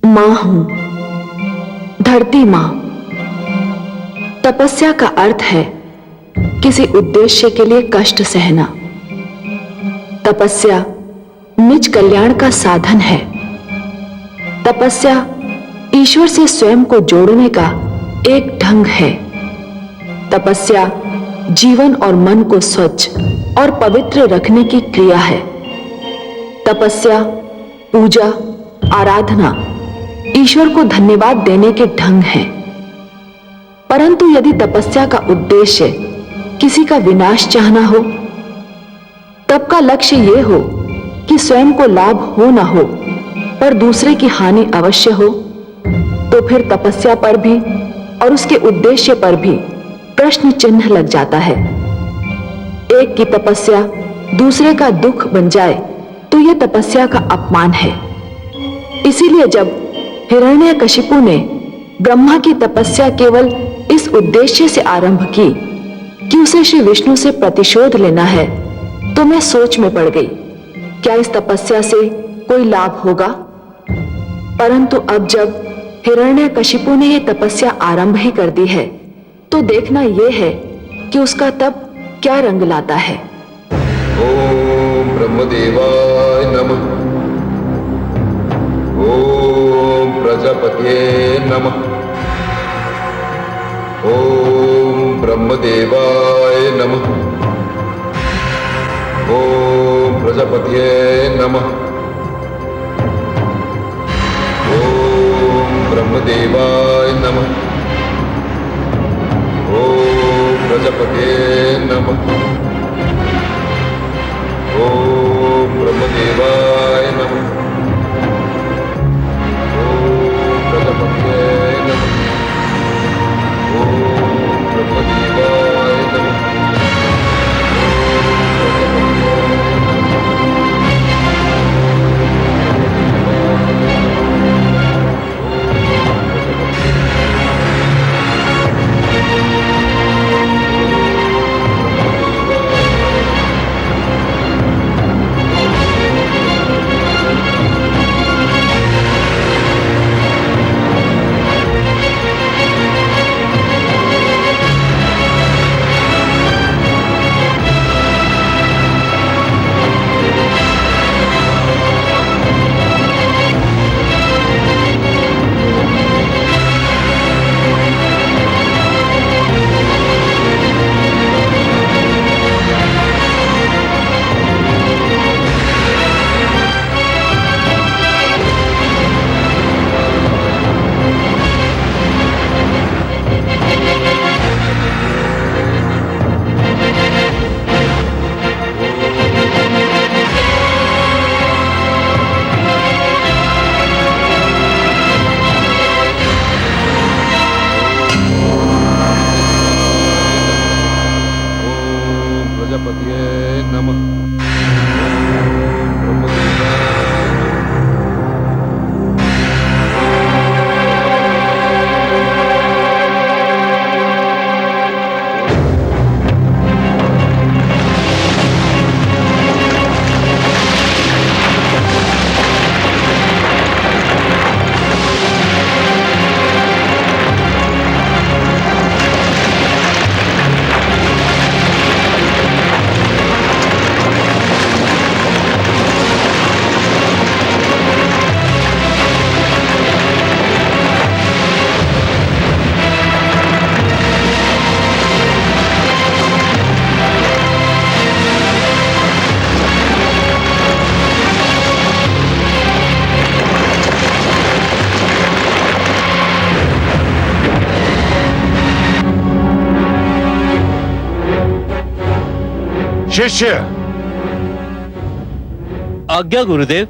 मां हूं, धरती मां। तपस्या का अर्थ है किसी उद्देश्य के लिए कष्ट सहना। तपस्या निज कल्याण का साधन है। तपस्या ईश्वर से स्वयं को जोड़ने का एक ढंग है। तपस्या जीवन और मन को स्वच्छ और पवित्र रखने की क्रिया है। तपस्या पूजा, आराधना, ईश्वर को धन्यवाद देने के ढंग हैं। परंतु यदि तपस्या का उद्देश्य किसी का विनाश चाहना हो, तब का लक्ष्य यह हो कि स्वयं को लाभ हो ना हो, पर दूसरे की हानि अवश्य हो, तो फिर तपस्या पर भी और उसके उद्देश्य पर भी प्रश्न चिन्ह लग जाता है। एक की तपस्या दूसरे का दुख बन जाए तो यह तपस्या का अपमान है। इसीलिए जब हिरण्यकशिपु ने ब्रह्मा की तपस्या केवल इस उद्देश्य से आरंभ की कि उसे श्री विष्णु से प्रतिशोध लेना है, तो मैं सोच में पड़ गई, क्या इस तपस्या से कोई लाभ होगा? परंतु अब जब हिरण्यकशिपु ने यह तपस्या आरंभ ही कर दी है, तो देखना यह है कि उसका तप क्या रंग लाता है। ओम ब्रह्मदेवाय नमः। ओम प्रजापतये नमः। ओम ब्रह्मदेवाय नमः। ओम प्रजापतये नमः। ओम ब्रह्मदेवाय नमः। ओम प्रजापतये नमः। ओम ब्रह्मदेवाय नमः। ओम प्रजापतये नमः। ओम ब्रह्मदेवाय नमः। शिष्य। आज्ञा गुरुदेव।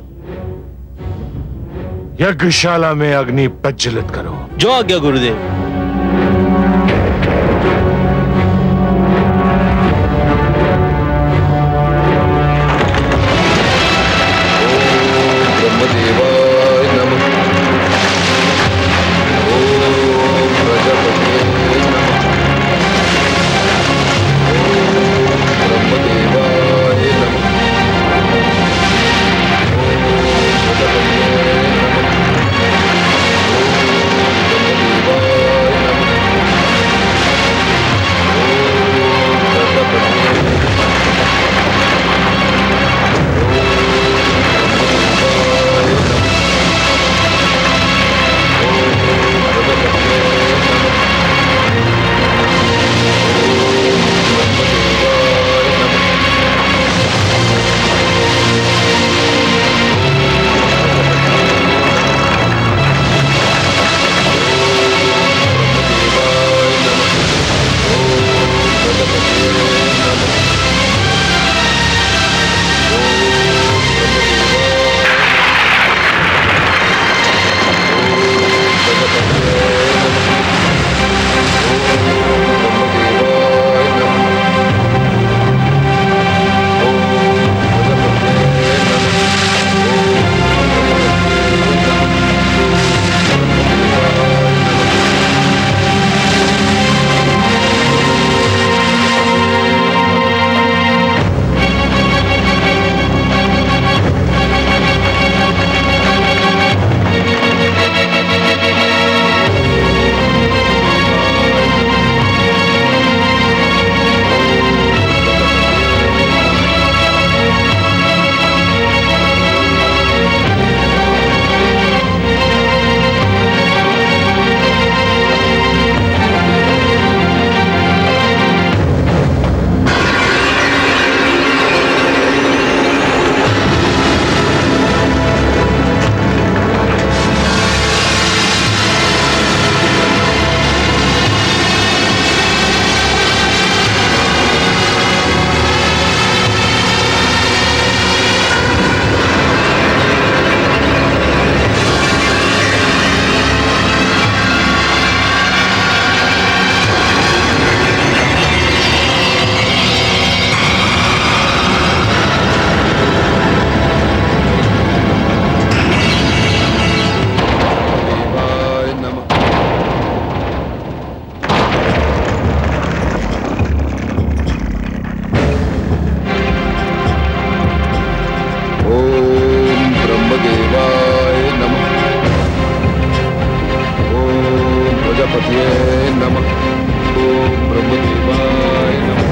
यज्ञशाला में अग्नि प्रज्वलित करो। जो आज्ञा गुरुदेव। प्रजापतये नमः। ओम ब्रह्मदेवाय नमः।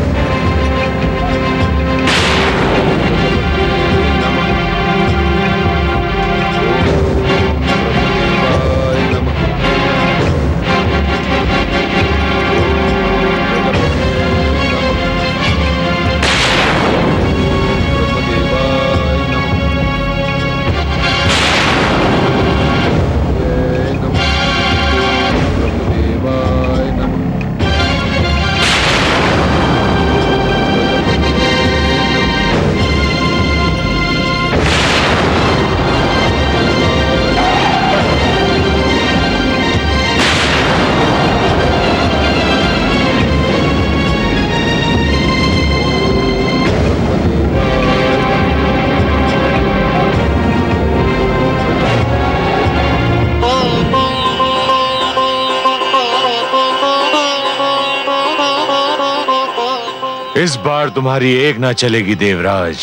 इस बार तुम्हारी एक ना चलेगी देवराज।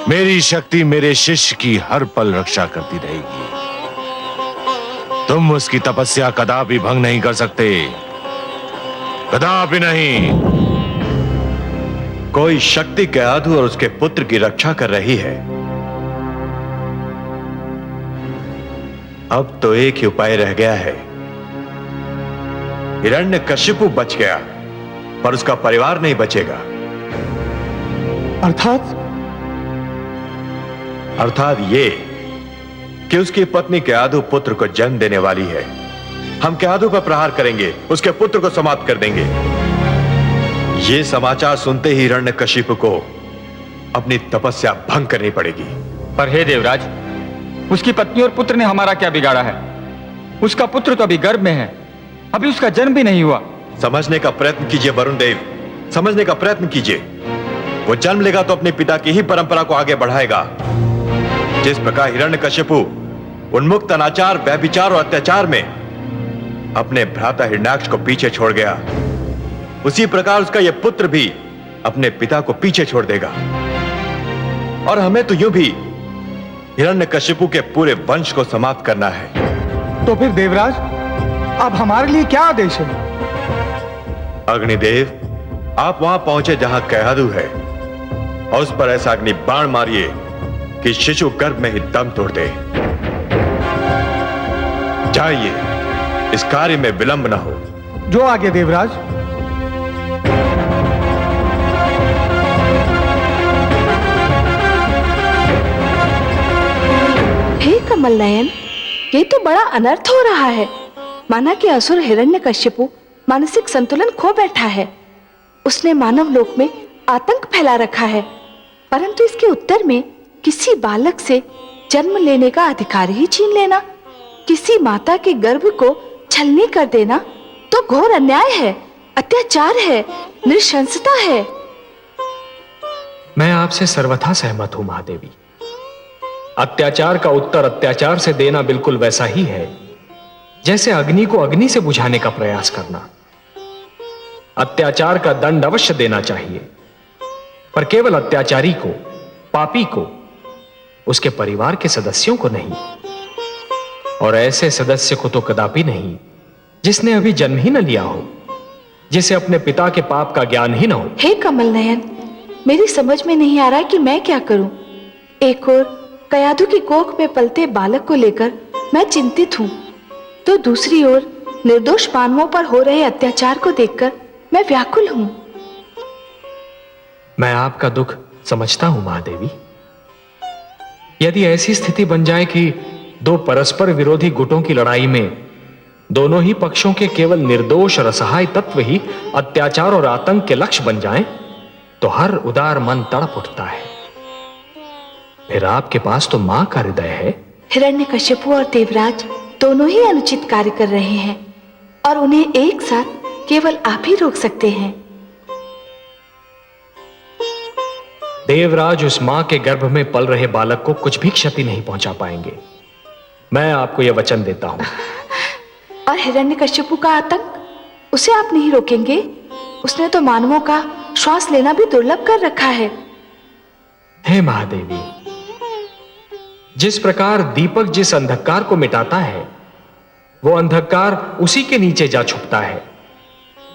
मेरी शक्ति मेरे शिष्य की हर पल रक्षा करती रहेगी। तुम उसकी तपस्या कदापि भंग नहीं कर सकते, कदापि नहीं। कोई शक्ति के आधु और उसके पुत्र की रक्षा कर रही है। अब तो एक ही उपाय रह गया है। हिरण्यकशिपु बच गया पर उसका परिवार नहीं बचेगा। अर्थात ये कि उसकी पत्नी केआधु पुत्र को जन्म देने वाली है। हम केआधु पर प्रहार करेंगे, उसके पुत्र को समाप्त कर देंगे। ये समाचार सुनते ही हिरण्यकशिपु को अपनी तपस्या भंग करनी पड़ेगी। पर हे देवराज, उसकी पत्नी और पुत्र ने हमारा क्या बिगाड़ा है? उसका पुत्र तो अभी गर्भ में है, अभी उसका जन्म भी नहीं हुआ। समझने का प्रयत्न कीजिए वरुण देव, समझने का प्रयत्न कीजिए। वो जन्म लेगा तो अपने पिता की ही परंपरा को आगे बढ़ाएगा। जिस प्रकार हिरण्यकशिपु उन्मुक्त अनाचार, व्यभिचार और अत्याचार में अपने भ्राता हिरण्याक्ष को पीछे छोड़ गया, उसी प्रकार उसका यह पुत्र भी अपने पिता को पीछे छोड़ देगा। और हमें तो यूं भी हिरण्यकशिपु के पूरे वंश को समाप्त करना है। तो फिर देवराज, अब हमारे लिए क्या आदेश है? अग्निदेव, आप वहां पहुंचे जहां केआधु है और उस पर ऐसा अग्नि बाण मारिए कि शिशु गर्भ में ही दम तोड़ दे। जाइए, इस कार्य में विलंब न हो। जो आगे देवराज। हे कमल नयन, ये तो बड़ा अनर्थ हो रहा है। माना कि असुर हिरण्यकशिपु मानसिक संतुलन खो बैठा है। उसने मानव लोक में आतंक फैला रखा है, परंतु इसके उत्तर में किसी बालक से जन्म लेने का अधिकार ही छीन लेना, किसी माता के गर्भ को छलनी कर देना तो घोर अन्याय है, अत्याचार है, नृशंसता है। मैं आपसे सर्वथा सहमत हूं महादेवी। अत्याचार का उत्तर अत्याचार से देना बिल्कुल वैसा ही है जैसे अग्नि को अग्नि से बुझाने का प्रयास करना। अत्याचार का दंड अवश्य देना चाहिए, पर केवल अत्याचारी को, पापी को, उसके परिवार के सदस्यों को नहीं। और ऐसे सदस्य को तो कदापि नहीं जिसने अभी जन्म ही न लिया हो, जिसे अपने पिता के पाप का ज्ञान ही न हो। हे कमल नयन, मेरी समझ में नहीं आ रहा कि मैं क्या करूं। एक और केआधु की कोख में पलते बालक को लेकर मैं चिंतित हूं, तो दूसरी ओर निर्दोष मानवों पर हो रहे अत्याचार को देखकर मैं व्याकुल हूं। मैं आपका दुख समझता हूं महादेवी। यदि ऐसी स्थिति बन जाए कि दो परस्पर विरोधी गुटों की लड़ाई में दोनों ही पक्षों के केवल निर्दोष और असहाय तत्व ही अत्याचार और आतंक के लक्ष्य बन जाएं, तो हर उदार मन तड़प उठता है। फिर आपके पास तो मां का हृदय है। हिरण्यकशिपु और देवराज दोनों ही अनुचित कार्य कर रहे हैं और उन्हें एक साथ केवल आप ही रोक सकते हैं। देवराज उस मां के गर्भ में पल रहे बालक को कुछ भी क्षति नहीं पहुंचा पाएंगे, मैं आपको यह वचन देता हूं। और हिरण्यकशिपु का आतंक, उसे आप नहीं रोकेंगे? उसने तो मानवों का श्वास लेना भी दुर्लभ कर रखा है। हे महादेवी, जिस प्रकार दीपक जिस अंधकार को मिटाता है, वो अंधकार उसी के नीचे जा छुपता है।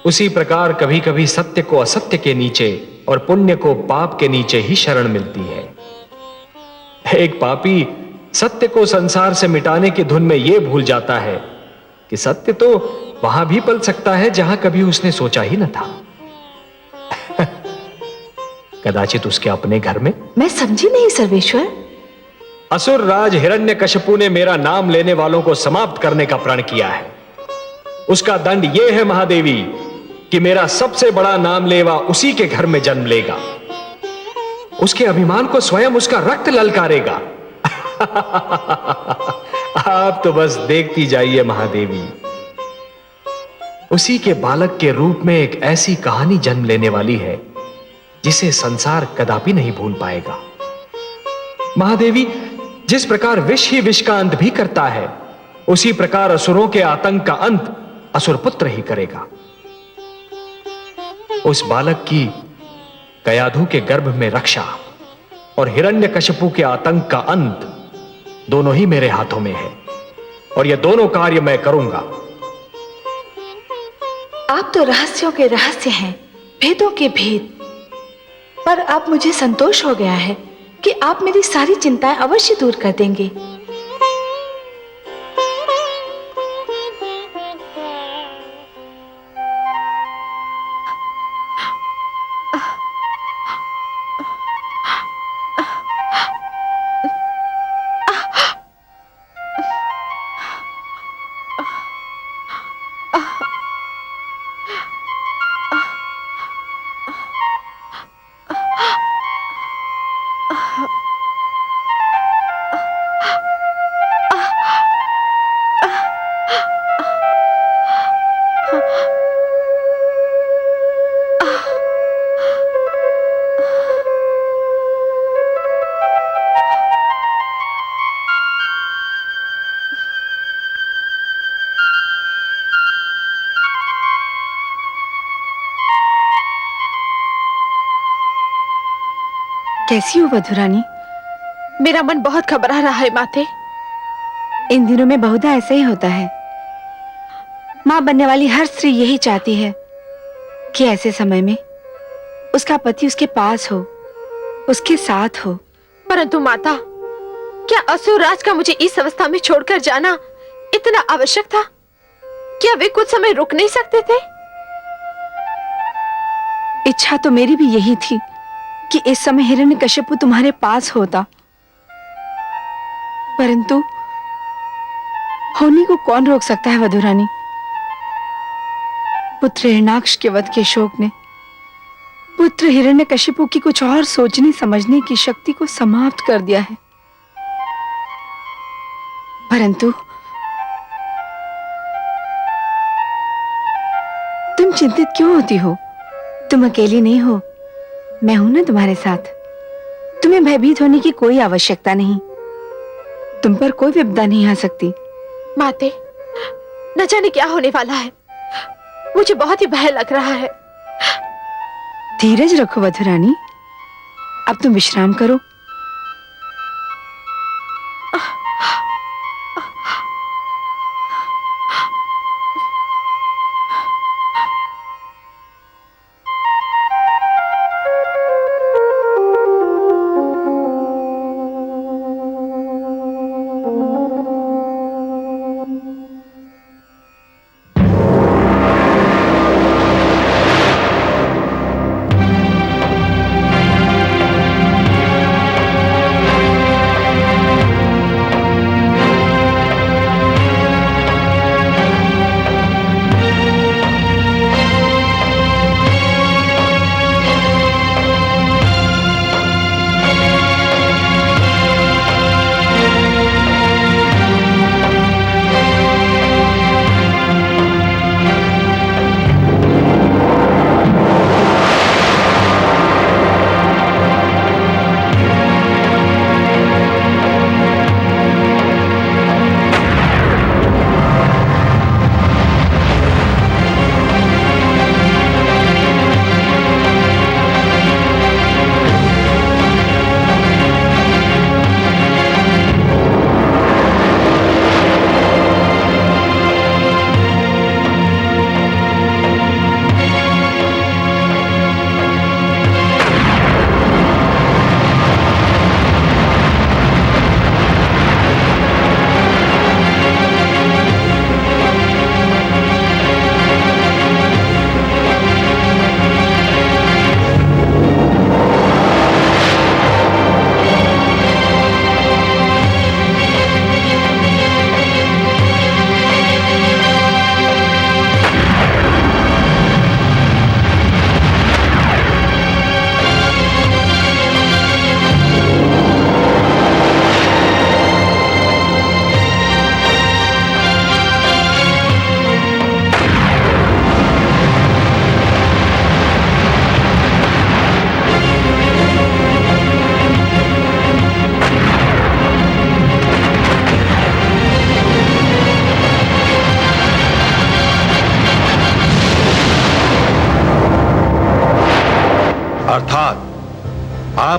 उसी प्रकार कभी कभी सत्य को असत्य के नीचे और पुण्य को पाप के नीचे ही शरण मिलती है। एक पापी सत्य को संसार से मिटाने की धुन में यह भूल जाता है कि सत्य तो वहां भी पल सकता है जहां कभी उसने सोचा ही न था। कदाचित उसके अपने घर में। मैं समझी नहीं सर्वेश्वर। असुर राज हिरण्यकशिपु ने मेरा नाम लेने वालों को समाप्त करने का प्रण किया है। उसका दंड यह है महादेवी कि मेरा सबसे बड़ा नाम लेवा उसी के घर में जन्म लेगा। उसके अभिमान को स्वयं उसका रक्त ललकारेगा। आप तो बस देखती जाइए महादेवी। उसी के बालक के रूप में एक ऐसी कहानी जन्म लेने वाली है जिसे संसार कदापि नहीं भूल पाएगा। महादेवी, जिस प्रकार विष ही विष का अंत भी करता है, उसी प्रकार असुरों के आतंक का अंत असुर पुत्र ही करेगा। उस बालक की कयाधु के गर्भ में रक्षा और हिरण्यकशिपु के आतंक का अंत दोनों ही मेरे हाथों में है, और यह दोनों कार्य मैं करूंगा। आप तो रहस्यों के रहस्य हैं, भेदों के भेद। पर अब मुझे संतोष हो गया है कि आप मेरी सारी चिंताएं अवश्य दूर कर देंगे। कैसी हो वधुरानी? मेरा मन बहुत घबरा रहा है माते। इन दिनों में बहुधा ऐसा ही होता है। मां बनने वाली हर स्त्री यही चाहती है कि ऐसे समय में उसका पति उसके पास हो, उसके साथ हो। परंतु माता, क्या असुर राज का मुझे इस अवस्था में छोड़कर जाना इतना आवश्यक था? क्या वे कुछ समय रुक नहीं सकते थे? इच्छा तो मेरी भी यही थी कि इस समय हिरण्यकशिपु तुम्हारे पास होता, परंतु होनी को कौन रोक सकता है वधुरानी? पुत्र हिरण्याक्ष के वध के शोक ने पुत्र हिरण्यकशिपु की कुछ और सोचने समझने की शक्ति को समाप्त कर दिया है। परंतु तुम चिंतित क्यों होती हो? तुम अकेली नहीं हो, मैं हूं ना तुम्हारे साथ। तुम्हें भयभीत होने की कोई आवश्यकता नहीं। तुम पर कोई विपदा नहीं आ सकती। माते, न जाने क्या होने वाला है। मुझे बहुत ही भय लग रहा है। धीरज रखो वधुरानी, अब तुम विश्राम करो।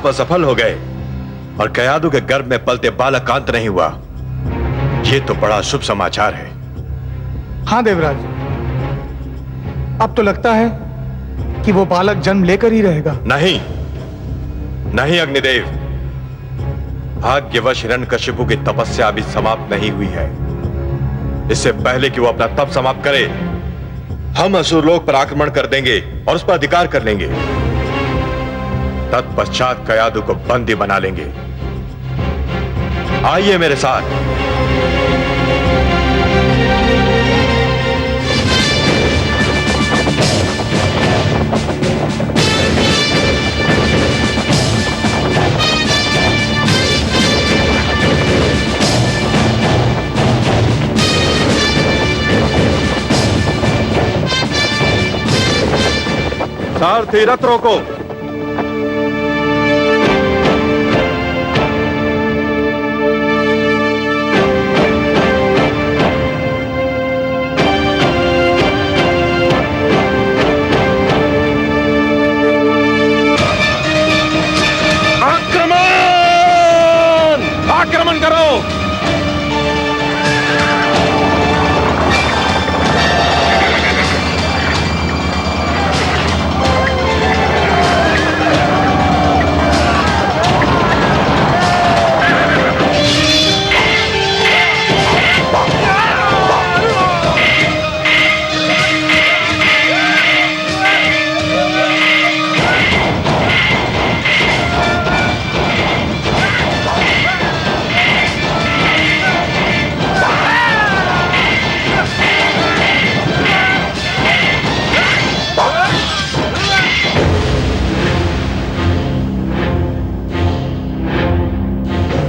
पर सफल हो गए और कयादू के गर्भ में पलते बालक का अंत नहीं हुआ, ये तो बड़ा शुभ समाचार है। हाँ देवराज, अब तो लगता है कि वो बालक जन्म लेकर ही रहेगा। नहीं नहीं अग्निदेव, भाग्यवश हिरण्यकशिपु की तपस्या अभी समाप्त नहीं हुई है। इससे पहले कि वो अपना तप समाप्त करे, हम असुरलोक पर आक्रमण कर देंगे और उस पर अधिकार कर लेंगे। तत्पश्चात कयादू को बंदी बना लेंगे। आइए मेरे साथ। सारथी रथ रोको। आक्रमण करो।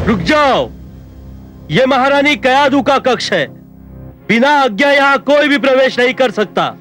रुक जाओ, ये महारानी कयादू का कक्ष है। बिना आज्ञा यहां कोई भी प्रवेश नहीं कर सकता।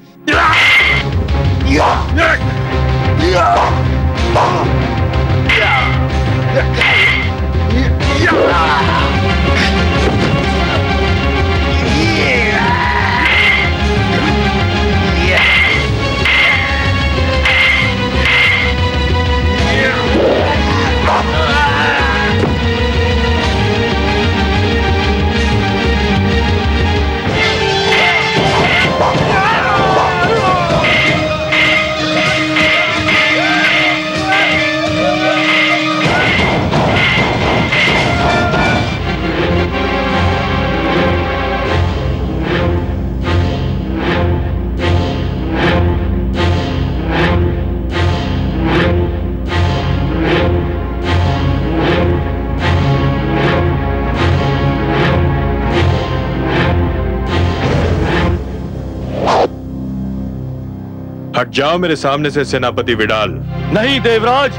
हट जाओ मेरे सामने से सेनापति विडाल। नहीं देवराज,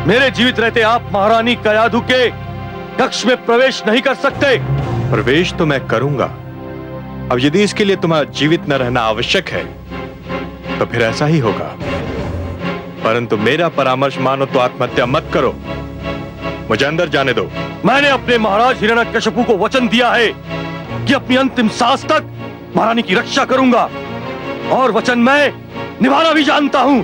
मेरे जीवित रहते आप महारानी कयादू के कक्ष में प्रवेश नहीं कर सकते। प्रवेश तो मैं करूंगा। अब यदि इसके लिए तुम्हारा जीवित न रहना आवश्यक है तो फिर ऐसा ही होगा, परंतु मेरा परामर्श मानो तो आत्महत्या मत करो। मुझे अंदर जाने दो। मैंने अपने महाराज हिरण्यकशिपु को वचन दिया है कि अपनी अंतिम सांस तक महारानी की रक्षा करूंगा, और वचन मैं निभाना भी जानता हूं।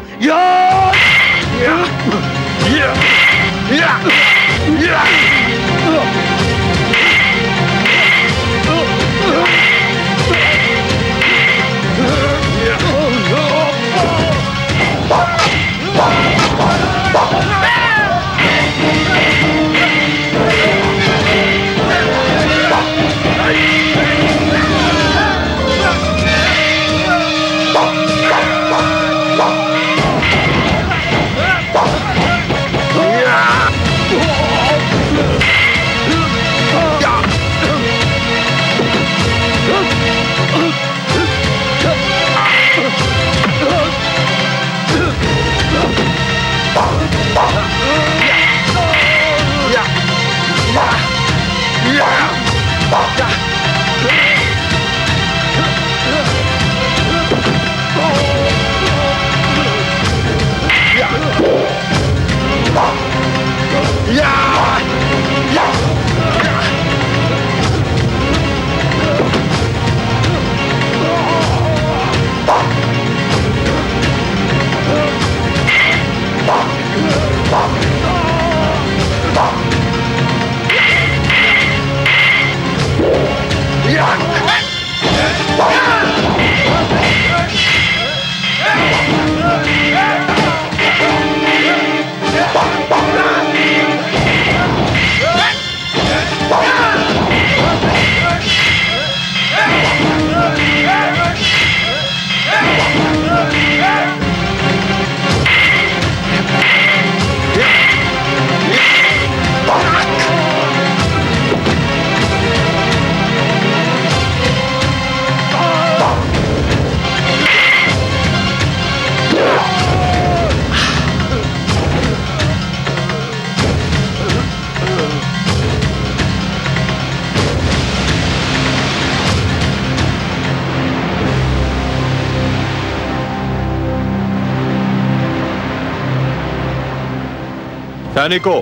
सैनिकों,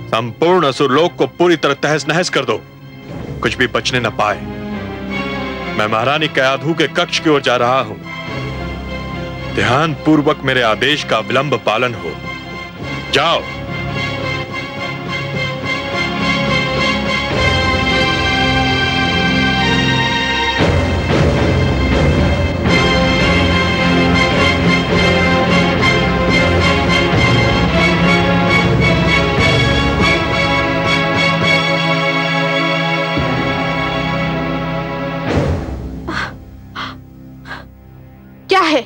संपूर्ण असुरलोक को पूरी तरह तहस नहस कर दो, कुछ भी बचने न पाए। मैं महारानी कयाधु के कक्ष की ओर जा रहा हूं। ध्यान पूर्वक मेरे आदेश का विलंब पालन हो। जाओ। क्या है?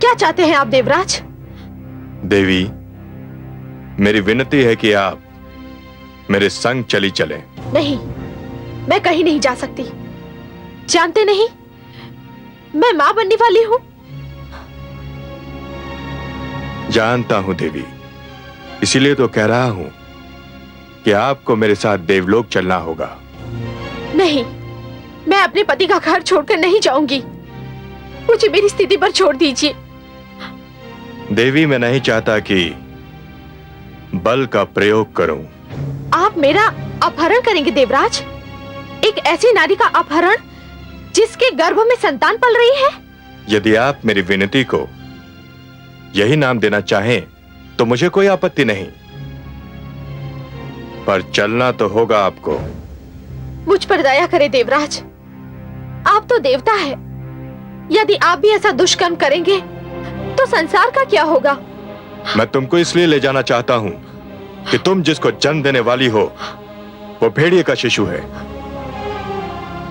क्या चाहते हैं आप देवराज? देवी, मेरी विनती है कि आप मेरे संग चली चलें। नहीं, मैं कहीं नहीं जा सकती। जानते नहीं, मैं मां बनने वाली हूं। जानता हूं देवी, इसीलिए तो कह रहा हूं कि आपको मेरे साथ देवलोक चलना होगा। नहीं, मैं अपने पति का घर छोड़कर नहीं जाऊंगी। मुझे मेरी स्थिति पर छोड़ दीजिए। देवी, मैं नहीं चाहता कि बल का प्रयोग करूं। आप मेरा अपहरण करेंगे देवराज? एक ऐसी नारी का अपहरण जिसके गर्भ में संतान पल रही है? यदि आप मेरी विनती को यही नाम देना चाहें तो मुझे कोई आपत्ति नहीं, पर चलना तो होगा आपको। मुझ पर दया करे देवराज, आप तो देवता है। यदि आप भी ऐसा दुष्कर्म करेंगे तो संसार का क्या होगा? मैं तुमको इसलिए ले जाना चाहता हूं कि तुम जिसको जन्म देने वाली हो वो भेड़िए का शिशु है।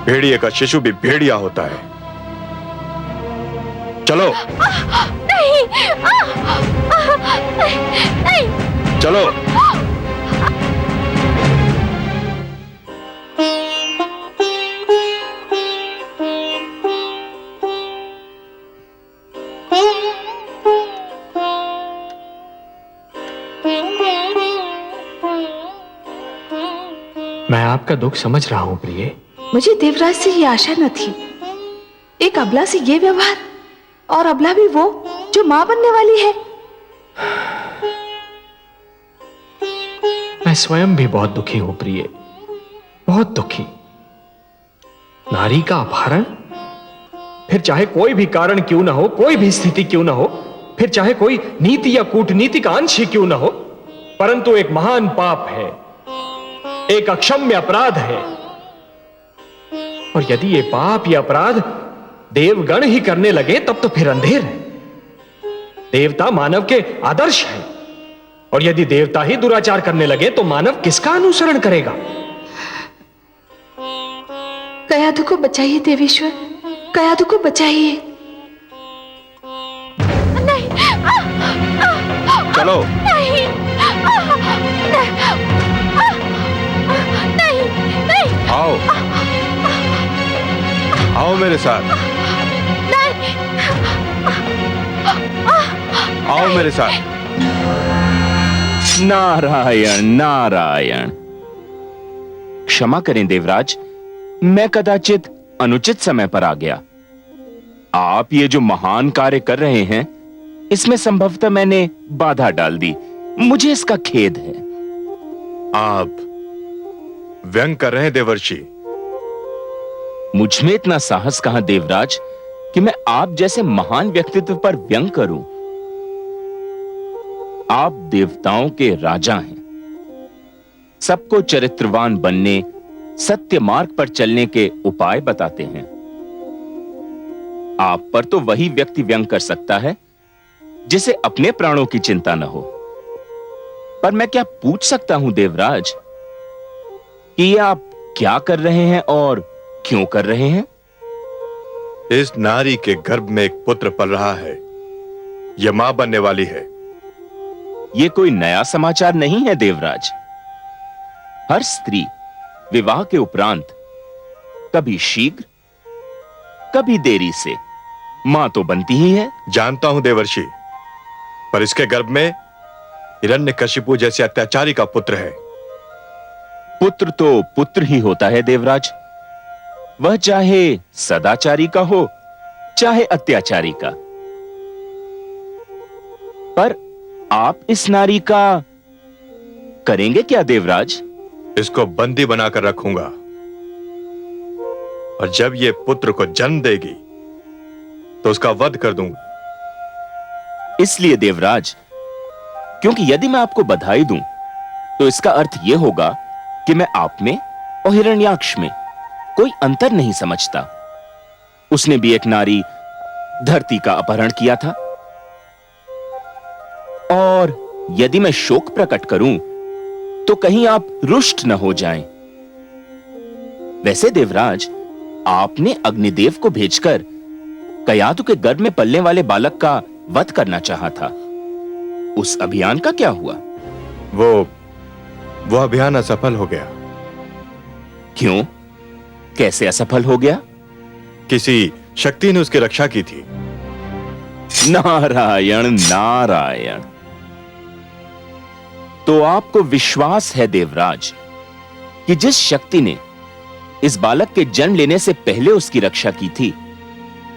भेड़िए का शिशु भी भेड़िया होता है। चलो। नहीं, नहीं। चलो। मैं आपका दुख समझ रहा हूं प्रिय। मुझे देवराज से ये आशा न थी। एक अबला से ये व्यवहार, और अबला भी वो जो मां बनने वाली है। मैं स्वयं भी बहुत दुखी हूं प्रिय, बहुत दुखी। नारी का अपहरण, फिर चाहे कोई भी कारण क्यों ना हो, कोई भी स्थिति क्यों ना हो, फिर चाहे कोई नीति या कूटनीति का अंश ही क्यों ना हो, परंतु एक महान पाप है, एक अक्षम्य अपराध है। और यदि ये पाप या अपराध देवगण ही करने लगे तब तो फिर अंधेर है। देवता मानव के आदर्श है, और यदि देवता ही दुराचार करने लगे तो मानव किसका अनुसरण करेगा? कयाधु को बचाइए देवेश्वर, कयाधु को बचाइए। नहीं, चलो। नहीं, नहीं। आओ, आओ मेरे साथ। नहीं। आओ मेरे साथ। नारायण नारायण। क्षमा करें देवराज, मैं कदाचित अनुचित समय पर आ गया। आप ये जो महान कार्य कर रहे हैं, इसमें संभवतः मैंने बाधा डाल दी। मुझे इसका खेद है। आप व्यंग कर रहे हैं देवर्षि। मुझ में इतना साहस कहां देवराज कि मैं आप जैसे महान व्यक्तित्व पर व्यंग करूं। आप देवताओं के राजा हैं, सबको चरित्रवान बनने, सत्य मार्ग पर चलने के उपाय बताते हैं। आप पर तो वही व्यक्ति व्यंग कर सकता है जिसे अपने प्राणों की चिंता न हो। पर मैं क्या पूछ सकता हूं देवराज कि ये आप क्या कर रहे हैं और क्यों कर रहे हैं? इस नारी के गर्भ में एक पुत्र पल रहा है। यह मां बनने वाली है। यह कोई नया समाचार नहीं है देवराज। हर स्त्री विवाह के उपरांत कभी शीघ्र कभी देरी से मां तो बनती ही है। जानता हूं देवर्षि, पर इसके गर्भ में हिरण्यकशिपु जैसे अत्याचारी का पुत्र है। पुत्र तो पुत्र ही होता है देवराज, वह चाहे सदाचारी का हो चाहे अत्याचारी का। आप इस नारी का करेंगे क्या देवराज? इसको बंदी बनाकर रखूंगा और जब ये पुत्र को जन्म देगी तो उसका वध कर दूंगा। इसलिए देवराज, क्योंकि यदि मैं आपको बधाई दूं तो इसका अर्थ यह होगा कि मैं आप में और हिरण्याक्ष में कोई अंतर नहीं समझता। उसने भी एक नारी धरती का अपहरण किया था, और यदि मैं शोक प्रकट करूं तो कहीं आप रुष्ट न हो जाएं। वैसे देवराज, आपने अग्निदेव को भेजकर कयाधु के गर्भ में पलने वाले बालक का वध करना चाहा था। उस अभियान का क्या हुआ? वो अभियान असफल हो गया। क्यों? कैसे असफल हो गया? किसी शक्ति ने उसकी रक्षा की थी। नारायण नारायण। तो आपको विश्वास है देवराज कि जिस शक्ति ने इस बालक के जन्म लेने से पहले उसकी रक्षा की थी,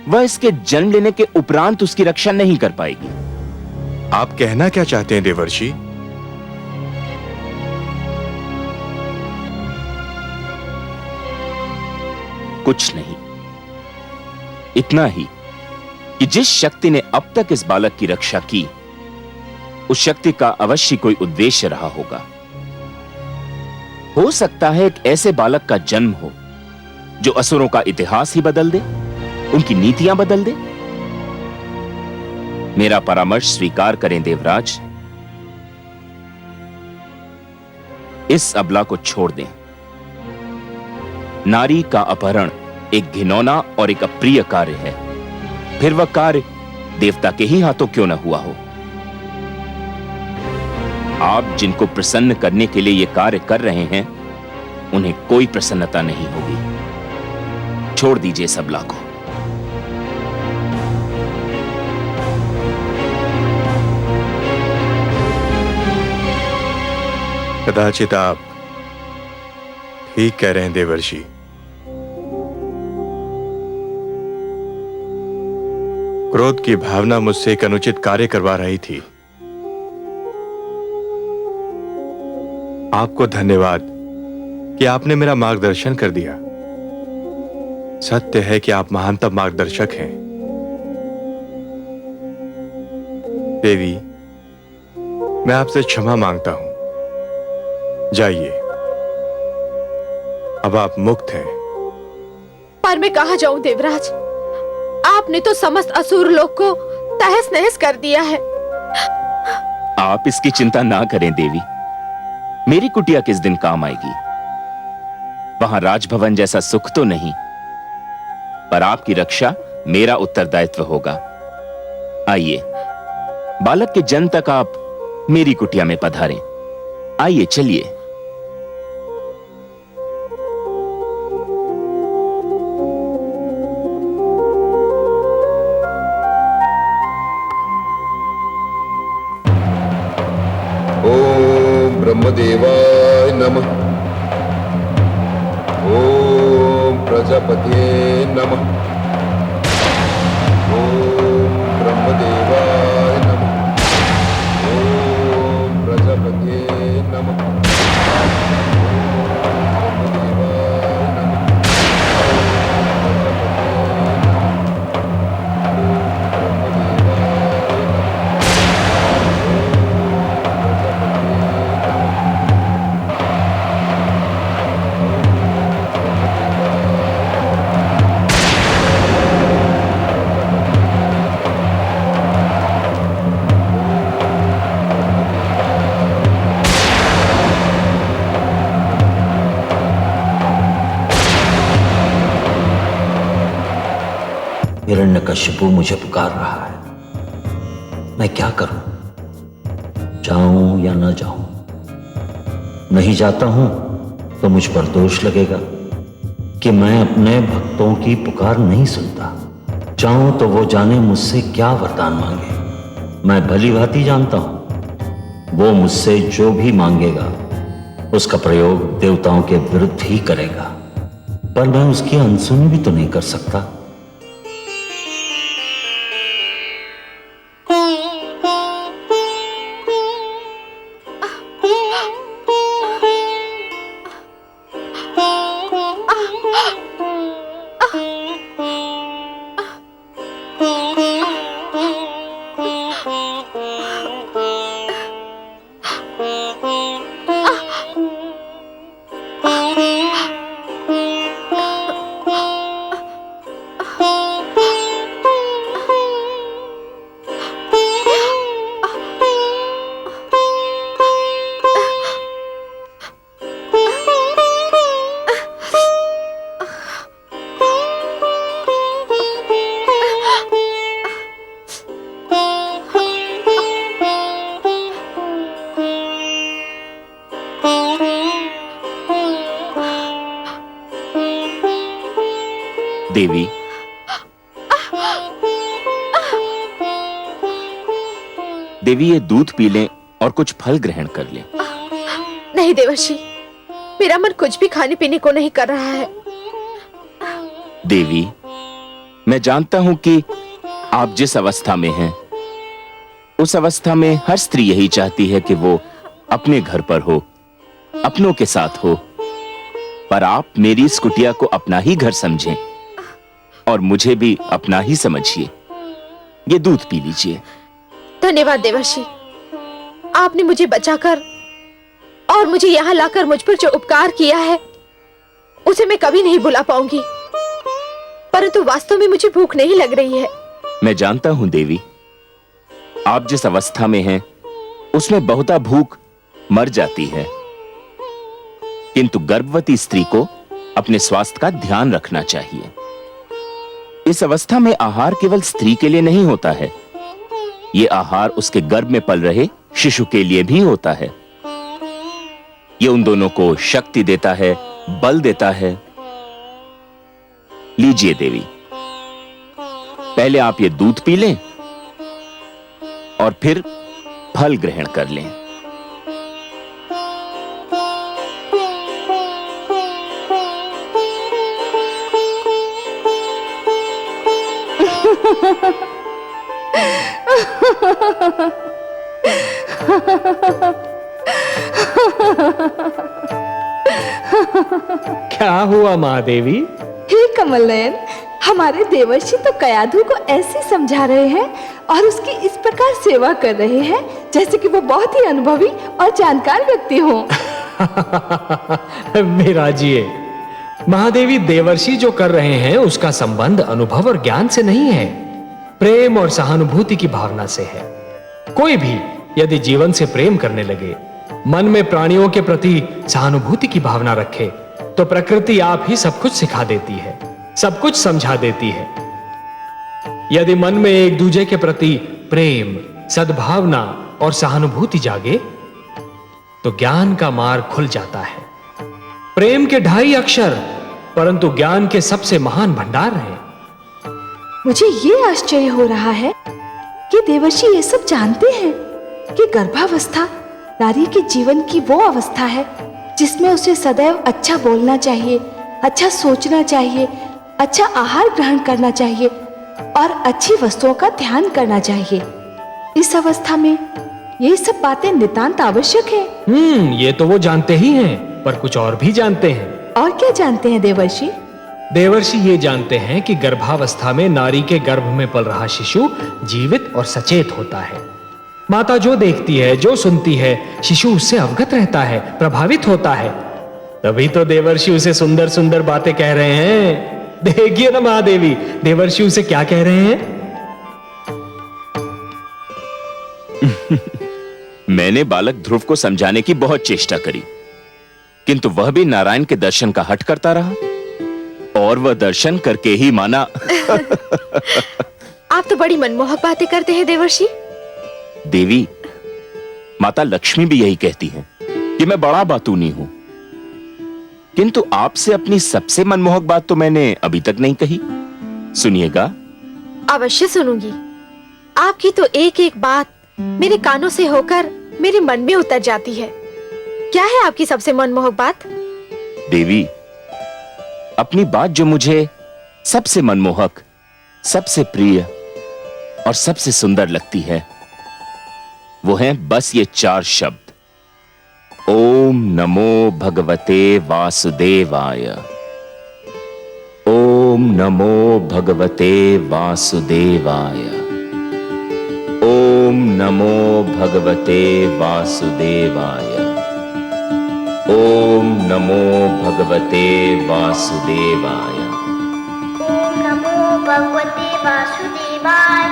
वह इसके जन्म लेने के उपरांत उसकी रक्षा नहीं कर पाएगी। आप कहना क्या चाहते हैं देवर्षि? कुछ नहीं, इतना ही कि जिस शक्ति ने अब तक इस बालक की रक्षा की, उस शक्ति का अवश्य कोई उद्देश्य रहा होगा। हो सकता है एक ऐसे बालक का जन्म हो जो असुरों का इतिहास ही बदल दे, उनकी नीतियां बदल दे। मेरा परामर्श स्वीकार करें देवराज, इस अबला को छोड़ दें। नारी का अपहरण एक घिनौना और एक अप्रिय कार्य है, फिर वह कार्य देवता के ही हाथों क्यों न हुआ हो। आप जिनको प्रसन्न करने के लिए यह कार्य कर रहे हैं, उन्हें कोई प्रसन्नता नहीं होगी। छोड़ दीजिए इस अबला को। कदाचित आप ठीक कह रहे हैं देवर्षि। क्रोध की भावना मुझसे एक अनुचित कार्य करवा रही थी। आपको धन्यवाद कि आपने मेरा मार्गदर्शन कर दिया। सत्य है कि आप महानतम मार्गदर्शक हैं। देवी, मैं आपसे क्षमा मांगता हूं। जाइए, अब आप मुक्त हैं। पर मैं कहां जाऊं देवराज? आपने तो समस्त असुर लोक को तहस नहस कर दिया है। आप इसकी चिंता ना करें देवी, मेरी कुटिया किस दिन काम आएगी। वहां राजभवन जैसा सुख तो नहीं, पर आपकी रक्षा मेरा उत्तरदायित्व होगा। आइए, बालक के जन्म तक आप मेरी कुटिया में पधारें। आइए, चलिए। ओम ब्रह्मदेवाय नमः। ओम प्रजापते नमः। ओम ब्रह्मदेवाय नमः। ओम प्रजापते नमः। हिरण्यकशिपु मुझे पुकार रहा है। मैं क्या करूं? जाऊं या न जाऊं? नहीं जाता हूं तो मुझ पर दोष लगेगा कि मैं अपने भक्तों की पुकार नहीं सुनता। जाऊं तो वो जाने मुझसे क्या वरदान मांगे। मैं भली भांति जानता हूं वो मुझसे जो भी मांगेगा उसका प्रयोग देवताओं के विरुद्ध ही करेगा, पर मैं उसकी अनसुनी भी तो नहीं कर सकता। देवी, देवी ये दूध पी लें और कुछ फल ग्रहण कर लें। नहीं देवर्षि, मेरा मन कुछ भी खाने पीने को नहीं कर रहा है। देवी, मैं जानता हूं कि आप जिस अवस्था में हैं, उस अवस्था में हर स्त्री यही चाहती है कि वो अपने घर पर हो, अपनों के साथ हो। पर आप मेरी इस कुटिया को अपना ही घर समझें और मुझे भी अपना ही समझिए। ये दूध पी लीजिए। धन्यवाद देवर्षि, आपने मुझे बचाकर और मुझे यहाँ लाकर मुझ पर जो उपकार किया है उसे मैं कभी नहीं भुला पाऊंगी। परंतु वास्तव में मुझे भूख नहीं लग रही है। मैं जानता हूं देवी, आप जिस अवस्था में हैं उसमें बहुता भूख मर जाती है, किंतु गर्भवती स्त्री को अपने स्वास्थ्य का ध्यान रखना चाहिए। इस अवस्था में आहार केवल स्त्री के लिए नहीं होता है, ये आहार उसके गर्भ में पल रहे शिशु के लिए भी होता है। ये उन दोनों को शक्ति देता है, बल देता है। लीजिए देवी, पहले आप ये दूध पी लें और फिर फल ग्रहण कर लें। क्या हुआ महादेवी? हे कमल नयन, हमारे देवर्षि तो कयाधु को ऐसे समझा रहे हैं और उसकी इस प्रकार सेवा कर रहे हैं जैसे कि वो बहुत ही अनुभवी और जानकार व्यक्ति हो। विराजिए, महादेवी देवर्षि जो कर रहे हैं उसका संबंध अनुभव और ज्ञान से नहीं है, प्रेम और सहानुभूति की भावना से है। कोई भी यदि जीवन से प्रेम करने लगे, मन में प्राणियों के प्रति सहानुभूति की भावना रखे, तो प्रकृति आप ही सब कुछ सिखा देती है, सब कुछ समझा देती है। यदि मन में एक दूसरे के प्रति प्रेम, सद्भावना और सहानुभूति जागे, तो ज्ञान का मार्ग खुल जाता है। प्रेम के 2.5 अक्षर, परंतु ज्ञान के सबसे महान भंडार हैं। मुझे ये आश्चर्य हो रहा है कि देवर्षि ये सब जानते हैं कि गर्भावस्था नारी के जीवन की वो अवस्था है जिसमें उसे सदैव अच्छा बोलना चाहिए, अच्छा सोचना चाहिए, अच्छा आहार ग्रहण करना चाहिए और अच्छी वस्तुओं का ध्यान करना चाहिए। इस अवस्था में ये सब बातें नितांत आवश्यक है। ये तो वो जानते ही हैं, पर कुछ और भी जानते हैं। और क्या जानते हैं देवर्षि? देवर्षि ये जानते हैं कि गर्भावस्था में नारी के गर्भ में पल रहा शिशु जीवित और सचेत होता है। माता जो देखती है, जो सुनती है, शिशु उससे अवगत रहता है, प्रभावित होता है। तभी तो देवर्षि उसे सुंदर सुंदर बातें कह रहे हैं। देखिए ना महादेवी, देवर्षि उसे क्या कह रहे हैं। मैंने बालक ध्रुव को समझाने की बहुत चेष्टा करी, किंतु वह भी नारायण के दर्शन का हट करता रहा और वह दर्शन करके ही माना। आप तो बड़ी मनमोहक बातें करते हैं देवर्षि। देवी, माता लक्ष्मी भी यही कहती हैं कि मैं बड़ा बातूनी हूं, किंतु आपसे अपनी सबसे मनमोहक बात तो मैंने अभी तक नहीं कही। सुनिएगा। अवश्य सुनूंगी। आपकी तो एक एक बात मेरे कानों से होकर मेरे मन में उतर जाती है। क्या है आपकी सबसे मनमोहक बात? देवी, अपनी बात जो मुझे सबसे मनमोहक, सबसे प्रिय और सबसे सुंदर लगती है, वो हैं बस ये 4 शब्द। ओम नमो भगवते वासुदेवाय। ओम नमो भगवते वासुदेवाय। ओम नमो भगवते वासुदेवाय। ओम नमो भगवते वासुदेवाय। ओम नमो भगवते वासुदेवाय।